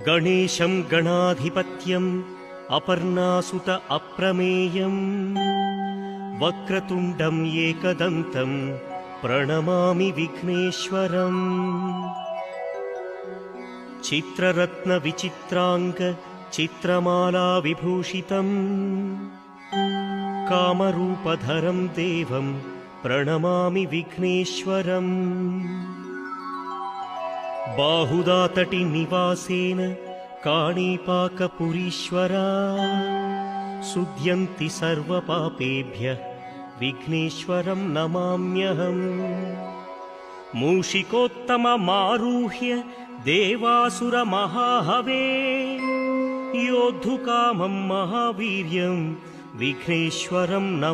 गणेशं गणाधिपत्यम् अपर्णासुत अप्रमेयम् वक्रतुण्डम् एकदन्तम् प्रणमामि विघ्नेश्वरम्। चित्ररत्नविचित्राङ्ग चित्रमाला विभूषितम् कामरूपधरं देवं प्रणमामि विघ्नेश्वरम्। बाहुदातटिनिवासेन काणीपाकपुरीश्वरा सुध्यन्ति सर्वपापेभ्यः विघ्नेश्वरं नमाम्यहम्। मूषिकोत्तममारुह्य देवासुरमहाहवे योद्धुकामं महावीर्यं विघ्नेश्वरं नमाम्यहम्।